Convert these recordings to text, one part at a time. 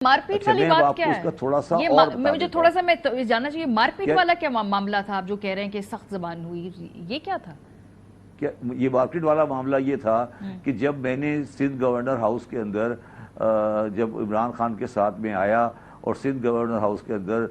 मारपीट वाली बात क्या है? थोड़ा सा ये मुझे थोड़ा सा मैं जानना चाहिए, मारपीट वाला क्या मामला था? आप जो कह रहे हैं कि सख्त ज़बान हुई, ये क्या था? क्या ये मारपीट वाला मामला ये था कि जब मैंने सिंध गवर्नर हाउस के अंदर जब इमरान खान के साथ में आया और सिंध गवर्नर हाउस के अंदर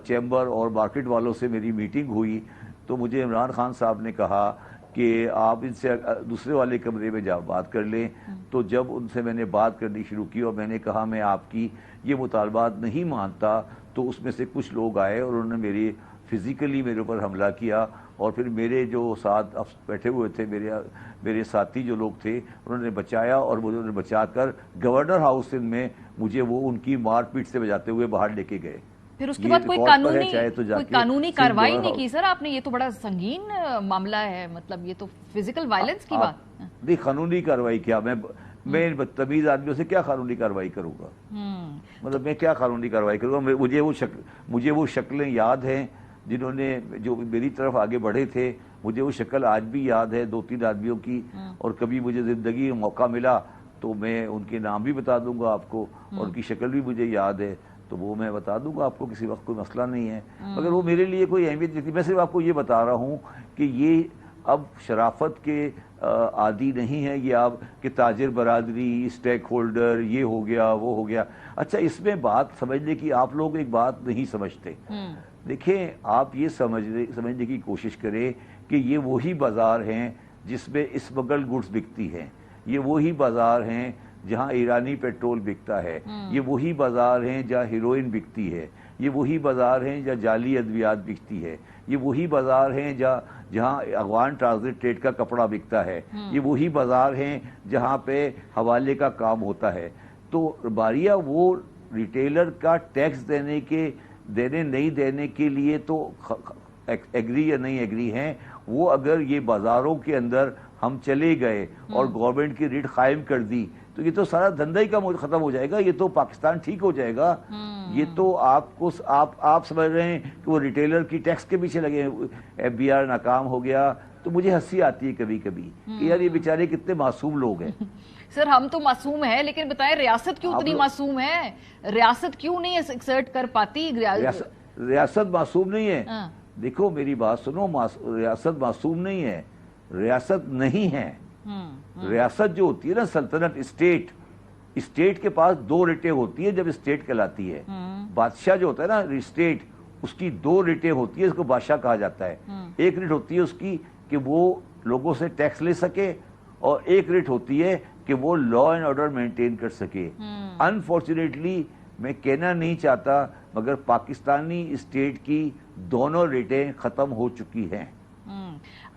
चैम्बर और मार्केट वालों से मेरी मीटिंग हुई, तो मुझे इमरान खान साहब ने कहा कि आप इनसे दूसरे वाले कमरे में जा बात कर लें। तो जब उनसे मैंने बात करनी शुरू की और मैंने कहा मैं आपकी ये मुतालबात नहीं मानता, तो उसमें से कुछ लोग आए और उन्होंने फिज़िकली मेरे ऊपर हमला किया। और फिर मेरे जो साथ बैठे हुए थे मेरे साथी जो लोग थे, उन्होंने बचाया और मुझे उन्होंने बचाकर गवर्नर हाउस में मुझे वो उनकी मारपीट से बचाते हुए बाहर लेके गए। फिर उसके बाद कोई कानूनी कार्रवाई नहीं की सर आपने? ये तो बड़ा संगीन मामला है, मतलब ये तो फिजिकल वायलेंस की बात नहीं। कानूनी कार्रवाई क्या, मैं बदतमीज आदमियों से क्या कानूनी कार्रवाई करूंगा? मतलब मैं क्या कानूनी कार्रवाई करूंगा? मुझे वो शक्लें याद हैं जिन्होंने जो मेरी तरफ आगे बढ़े थे। मुझे वो शक्ल आज भी याद है 2-3 आदमियों की, और कभी मुझे जिंदगी में मौका मिला तो मैं उनके नाम भी बता दूंगा आपको, और उनकी शक्ल भी मुझे याद है, तो वो मैं बता दूंगा आपको, किसी वक्त कोई मसला नहीं है। मगर वो मेरे लिए कोई अहमियत नहीं थी। मैं सिर्फ आपको ये बता रहा हूँ कि ये अब शराफत के आदि नहीं है ये आप कि ताजिर बरादरी, स्टेक होल्डर, ये हो गया वो हो गया। अच्छा, इसमें बात समझने की आप लोग एक बात नहीं समझते। देखिए, आप ये समझने की कोशिश करें कि ये वही बाज़ार हैं जिसमें स्मगल गुड्स बिकती हैं, ये वही बाज़ार हैं जहाँ ईरानी पेट्रोल बिकता है, ये वही बाज़ार हैं जहाँ हीरोइन बिकती है, ये वही बाज़ार हैं जहाँ जाली अद्वियात बिकती है, ये वही बाज़ार हैं जहाँ अफगान ट्रांजिट ट्रेड का कपड़ा बिकता है, ये वही बाज़ार हैं जहाँ पे हवाले का काम होता है। तो बारिया वो रिटेलर का टैक्स देने नहीं देने के लिए तो एग्री या नहीं एग्री हैं वो। अगर ये बाज़ारों के अंदर हम चले गए और गवर्नमेंट की रेट कायम कर दी, तो ये तो सारा धंधा ही खत्म हो जाएगा, ये तो पाकिस्तान ठीक हो जाएगा। ये तो आप समझ रहे हैं कि वो रिटेलर की टैक्स के पीछे लगे हैं। FBR नाकाम हो गया, तो मुझे हंसी आती है कभी कभी कि यार ये बेचारे कितने मासूम लोग हैं। सर हम तो मासूम है, लेकिन बताएं रियासत क्यों उतनी मासूम है? रियासत क्यों नहीं एक्सर्ट कर पाती? रियासत मासूम नहीं है। देखो मेरी बात सुनो, रियासत मासूम नहीं है, रियासत नहीं है। रियासत जो होती है ना, सल्तनत, स्टेट के पास 2 रेटें होती है जब स्टेट कहलाती है। बादशाह जो होता है ना स्टेट, उसकी 2 रेटें होती है, इसको बादशाह कहा जाता है। एक रेट होती है उसकी कि वो लोगों से टैक्स ले सके, और एक रेट होती है कि वो लॉ एंड ऑर्डर मेंटेन कर सके। अनफॉर्चुनेटली मैं कहना नहीं चाहता, मगर पाकिस्तानी स्टेट की दोनों रेटें खत्म हो चुकी हैं।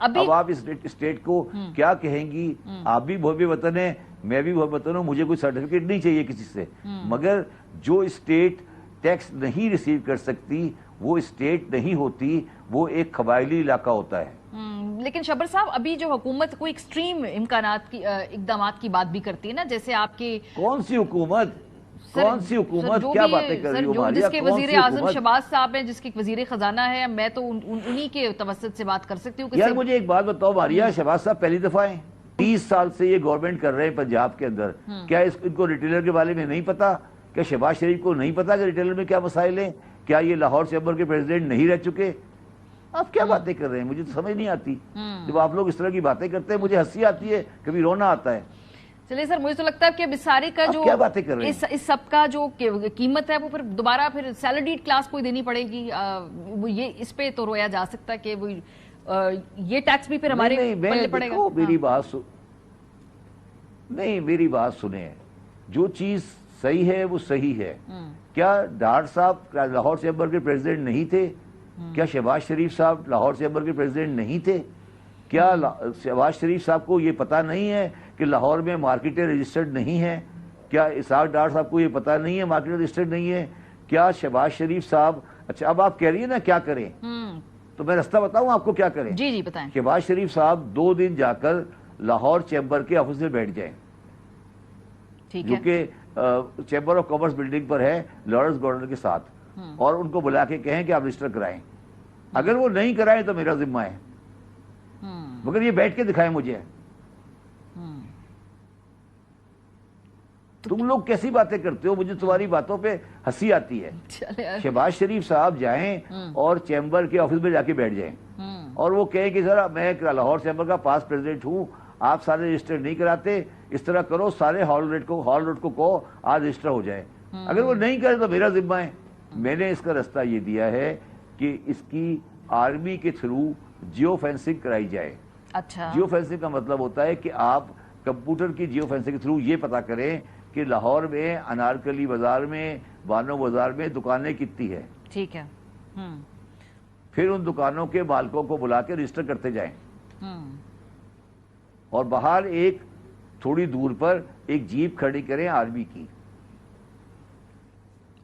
अब आप इस स्टेट को क्या कहेंगी? आप भी भव्य वतन है, मैं भी भव्य वतन हूं, मुझे कोई सर्टिफिकेट नहीं चाहिए किसी से, मगर जो स्टेट टैक्स नहीं रिसीव कर सकती वो स्टेट नहीं होती, वो एक कबायली इलाका होता है। लेकिन शब्बर साहब, अभी जो हुकूमत कोई एक्सट्रीम इकदामात की बात भी करती है ना, जैसे आपके कौन सी हुकूमत क्या बातें कर रही हो? जिसके वजीर आजम शहबाज साहब हैं, जिसके वजीर खजाना है, मैं तो उन्हीं के तवस्सुत से बात कर सकती हूँ। यार मुझे एक बात बताओ मारिया, शहबाज साहब पहली दफा है, 30 साल से ये गवर्नमेंट कर रहे हैं पंजाब के अंदर, क्या इनको रिटेलर के बारे में नहीं पता? क्या शहबाज शरीफ को नहीं पता कि रिटेलर में क्या मसाइल हैं? क्या ये लाहौर चैम्बर के प्रेसिडेंट नहीं रह चुके? आप क्या बातें कर रहे हैं? मुझे तो समझ नहीं आती। जब आप लोग इस तरह की बातें करते हैं मुझे हंसी आती है, कभी रोना आता है। चलिए सर, मुझे तो लगता है कि अब सारे का जो क्या बातें कर रहे हैं? इस सब का जो कीमत है वो फिर दोबारा सैलरीड क्लास को देनी पड़ेगी। ये इस पे तो रोया जा सकता है कि वो ये टैक्स भी फिर हमारे पल्ले पड़ेगा। मेरी बात सुने, जो चीज सही है वो सही है। क्या डार साहब लाहौर चैम्बर के प्रेसिडेंट नहीं थे? क्या शहबाज शरीफ साहब लाहौर चैम्बर के प्रेसिडेंट नहीं थे? क्या शहबाज शरीफ साहब को ये पता नहीं है कि लाहौर में मार्केटें रजिस्टर्ड नहीं है? क्या इसाक डार साहब को ये पता नहीं है मार्केट रजिस्टर्ड नहीं है? क्या शहबाज शरीफ साहब, अच्छा अब आप कह रही है ना क्या करें, तो मैं रास्ता बताऊं आपको क्या करें? जी बताएं। शहबाज शरीफ साहब 2 दिन जाकर लाहौर चैम्बर के ऑफिस में बैठ जाएं, जो कि चैम्बर ऑफ कॉमर्स बिल्डिंग पर है, लॉरेंस गवर्नर के साथ, और उनको बुला के कहें कि आप रजिस्टर कराएं। अगर वो नहीं कराएं तो मेरा जिम्मा है, मगर ये बैठ के दिखाएं मुझे। तुम लोग कैसी बातें करते हो, मुझे तुम्हारी बातों पे हंसी आती है। चले शहबाज शरीफ साहब जाएं और चैम्बर के ऑफिस में जाके बैठ जाएं और वो कहें कि सर मैं लाहौर चैम्बर का पास प्रेसिडेंट हूं, आप सारे रजिस्टर नहीं कराते, इस तरह करो, सारे हॉल रोड को कहो आज रजिस्टर हो जाए। अगर वो नहीं करे तो मेरा जिम्मा है। मैंने इसका रास्ता ये दिया है कि इसकी आर्मी के थ्रू जियो फेंसिंग कराई जाए। अच्छा, जियो फेंसिंग का मतलब होता है कि आप कंप्यूटर की जियो फेंसिंग के थ्रू ये पता करें कि लाहौर में, अनारकली बाजार में, बानो बाजार में दुकानें कितनी है। ठीक है। फिर उन दुकानों के मालिकों को बुला के रजिस्टर करते जाएं और बाहर एक थोड़ी दूर पर एक जीप खड़ी करें आर्मी की।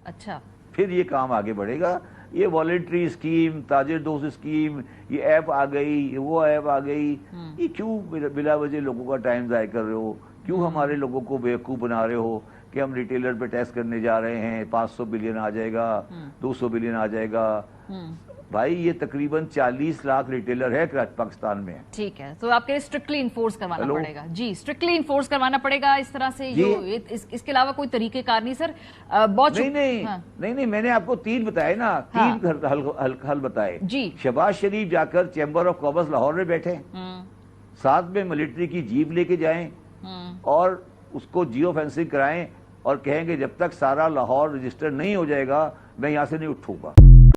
अच्छा, फिर ये काम आगे बढ़ेगा। ये वॉलेंट्री स्कीम, ताजिर दोस्त स्कीम, ये ऐप आ गई, वो ऐप आ गई, ये क्यों बिला वजह लोगों का टाइम ज़ाया कर रहे हो? क्यों हमारे लोगों को बेवकूफ़ बना रहे हो कि हम रिटेलर पे टैक्स करने जा रहे हैं, 500 बिलियन आ जाएगा, 200 बिलियन आ जाएगा। भाई ये तकरीबन 40 लाख रिटेलर है पाकिस्तान में। ठीक है, तो आपके लिए स्ट्रिक्टली इन्फोर्स करवाना पड़ेगा। जी, स्ट्रिक्टली इन्फोर्स करवाना पड़ेगा इस तरह से। इसके अलावा कोई तरीकेकार नहीं सर? बहुत नहीं, मैंने आपको 3 बताए ना, 3 हल बताए जी। शहबाज शरीफ जाकर चैम्बर ऑफ कॉमर्स लाहौर में बैठे, साथ में मिलिट्री की जीप लेके जाएं और उसको जियो फेंसिंग कराएं और कहेंगे जब तक सारा लाहौर रजिस्टर नहीं हो जाएगा मैं यहां से नहीं उठूंगा।